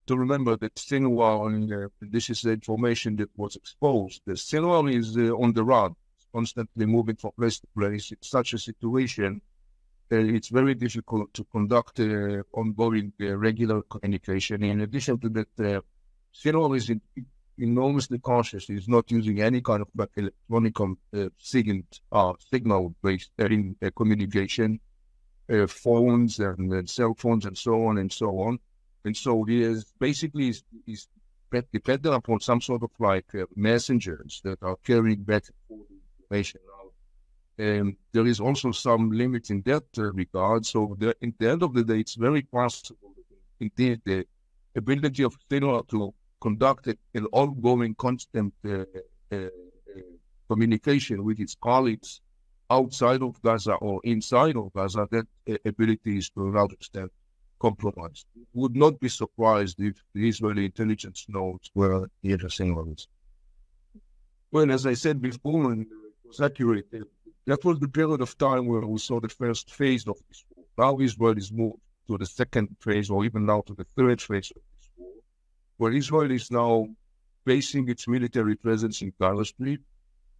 to remember that Sinwar, and this is the information that was exposed, the Sinwar is on the run, constantly moving from place to place. In such a situation, it's very difficult to conduct ongoing regular communication. In addition to that, Sinwar is enormously cautious. He's not using any kind of electronic signal-based communication, phones and cell phones and so on and so on. And so he is basically is dependent upon some sort of like messengers that are carrying back information now. There is also some limit in that regard. So in the end of the day, it's very possible that indeed the ability of Sinwar to conduct an ongoing, constant communication with its colleagues outside of Gaza or inside of Gaza, that ability is to a large extent compromised. Would not be surprised if the Israeli intelligence knows where Yahya Sinwar is. Well, as I said before, and it was accurate, that was the period of time where we saw the first phase of this war. Now Israel is moved to the second phase, or even now to the third phase of this war, where Israel is now basing its military presence in Gaza Strip,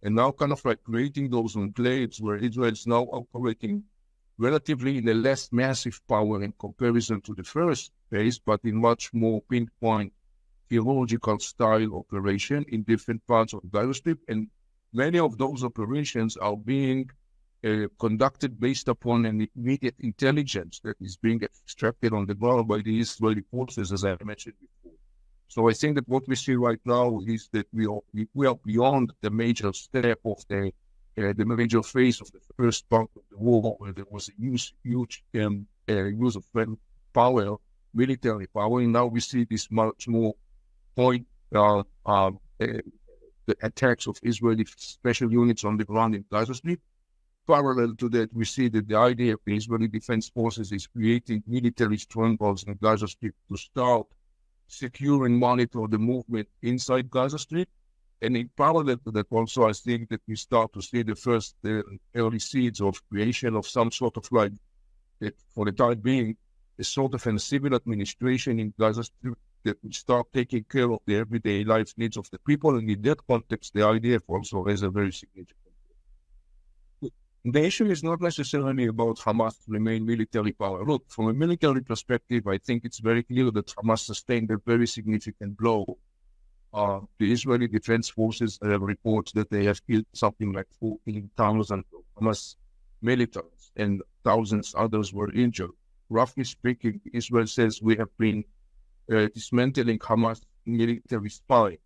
and now kind of like creating those enclaves where Israel is now operating relatively in a less massive power in comparison to the first phase, but in much more pinpoint chirurgical style operation in different parts of Gaza Strip. And many of those operations are being conducted based upon an immediate intelligence that is being extracted on the ground by the Israeli forces, as I mentioned before. So I think that what we see right now is that we are beyond the major step of the major phase of the first part of the war, where there was a huge use of power, military power, and now we see this much more point the attacks of Israeli special units on the ground in Gaza Strip. Parallel to that, we see that the idea of the Israeli Defense Forces is creating military strongholds in Gaza Strip to start secure and monitor the movement inside Gaza Strip. And in parallel to that also, I think that we start to see the first early seeds of creation of some sort of like, for the time being, a sort of a civil administration in Gaza Strip that will start taking care of the everyday life needs of the people. And in that context, the IDF also has a very significant role. The issue is not necessarily about Hamas to remain military power. Look, from a military perspective, I think it's very clear that Hamas sustained a very significant blow. The Israeli Defense Forces reports that they have killed something like 14,000 Hamas militants and thousands others were injured. Roughly speaking, Israel says we have been dismantling Hamas military spy.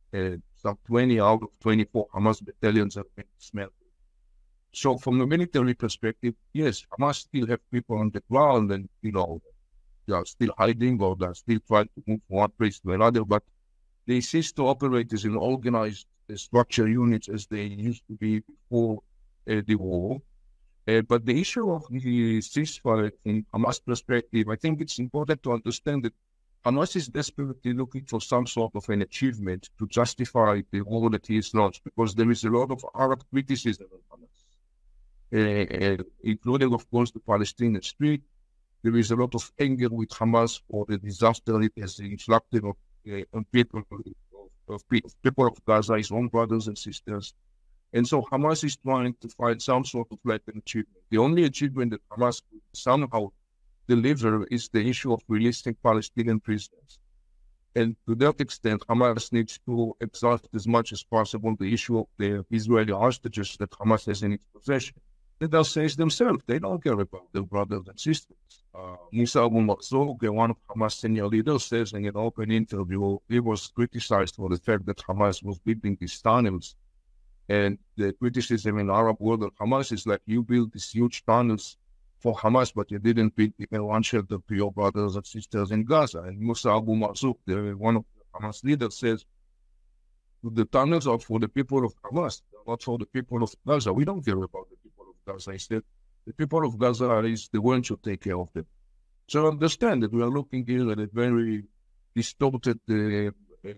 Some 20 out of 24 Hamas battalions have been dismantled. So from a military perspective, yes, Hamas still have people on the ground and, they are still hiding or they're still trying to move from one place to another, but they cease to operate as an organized structure units as they used to be before the war. But the issue of the ceasefire from Hamas perspective, I think it's important to understand that Hamas is desperately looking for some sort of an achievement to justify the war that he has launched, because there is a lot of Arab criticism of Hamas, including, of course, the Palestinian street. There is a lot of anger with Hamas for the disaster it has inflicted on people of Gaza, his own brothers and sisters. And so Hamas is trying to find some sort of like an achievement. The only achievement that Hamas could somehow deliver is the issue of releasing Palestinian prisoners. And to that extent, Hamas needs to exhaust as much as possible the issue of the Israeli hostages that Hamas has in its possession. They'll say themselves, they don't care about their brothers and sisters. Musa Abu Marzouq, one of Hamas senior leaders, says in an open interview, he was criticized for the fact that Hamas was building these tunnels. And the criticism in the Arab world of Hamas is like, you build these huge tunnels for Hamas, but you didn't build even one shelter to your brothers and sisters in Gaza. And Musa Abu Marzouq, one of the Hamas leaders, says, the tunnels are for the people of Hamas, not for the people of Gaza. We don't care about the people of Gaza. Instead, the people of Gaza is the ones who take care of them. So understand that we are looking here at a very distorted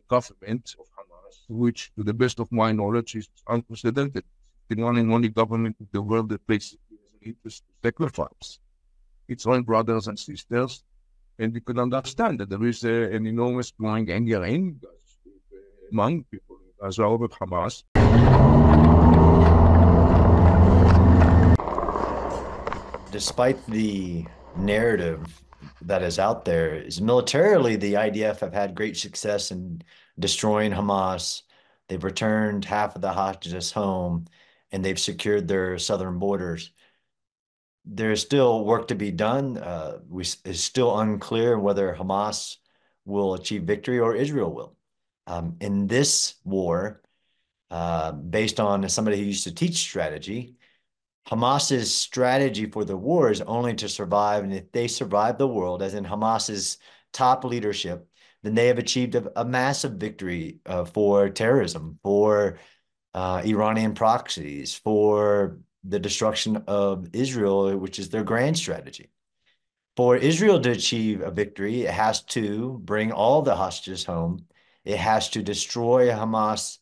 government of Hamas, which, to the best of my knowledge, is unprecedented. The one and only government in the world that basically has an interest to sacrifice its own brothers and sisters And you can understand that there is an enormous growing anger in Gaza among people in Gaza over Hamas. Despite the narrative that is out there, is militarily the IDF have had great success in destroying Hamas. They've returned half of the hostages home, and they've secured their southern borders. There's still work to be done. It's still unclear whether Hamas will achieve victory or Israel will. In this war, based on somebody who used to teach strategy, Hamas's strategy for the war is only to survive. And if they survive the world, as in Hamas's top leadership, then they have achieved a massive victory for terrorism, for Iranian proxies, for the destruction of Israel, which is their grand strategy. For Israel to achieve a victory, it has to bring all the hostages home. It has to destroy Hamas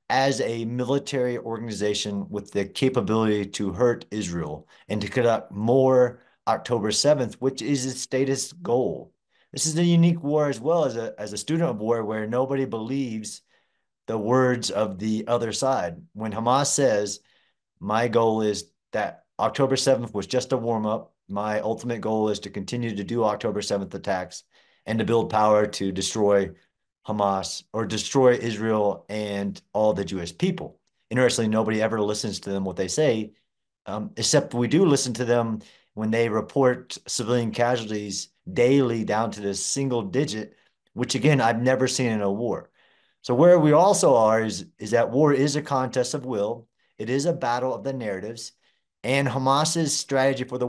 as a military organization with the capability to hurt Israel and to conduct more October 7th, which is its stated goal. This is a unique war as well as a student of war where nobody believes the words of the other side. When Hamas says, my goal is that October 7th was just a warm up. My ultimate goal is to continue to do October 7th attacks and to build power to destroy Hamas or destroy Israel and all the Jewish people. Interestingly, nobody ever listens to them what they say, except we do listen to them when they report civilian casualties daily down to the single digit, which again, I've never seen in a war. So where we also are is that war is a contest of will. It is a battle of the narratives. And Hamas's strategy for the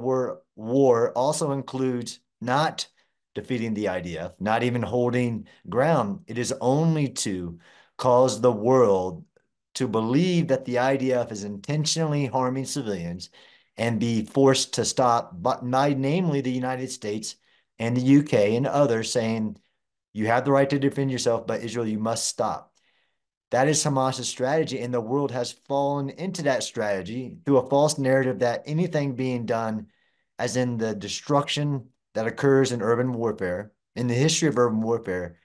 war also includes not defeating the IDF, not even holding ground. It is only to cause the world to believe that the IDF is intentionally harming civilians and be forced to stop, but namely the United States and the UK and others saying, you have the right to defend yourself, but Israel, you must stop. That is Hamas's strategy, and the world has fallen into that strategy through a false narrative that anything being done, as in the destruction that occurs in urban warfare, in the history of urban warfare,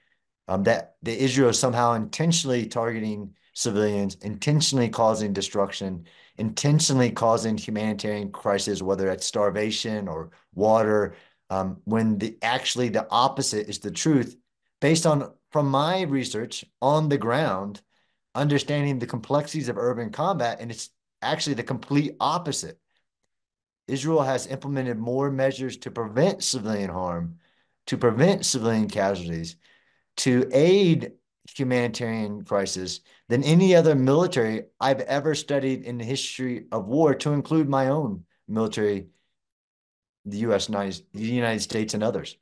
that the Israel is somehow intentionally targeting civilians, intentionally causing destruction, intentionally causing humanitarian crisis, whether that's starvation or water, when actually the opposite is the truth, based on from my research on the ground, understanding the complexities of urban combat, and it's actually the complete opposite. Israel has implemented more measures to prevent civilian harm, to prevent civilian casualties, to aid humanitarian crisis than any other military I've ever studied in the history of war, to include my own military, the United States and others.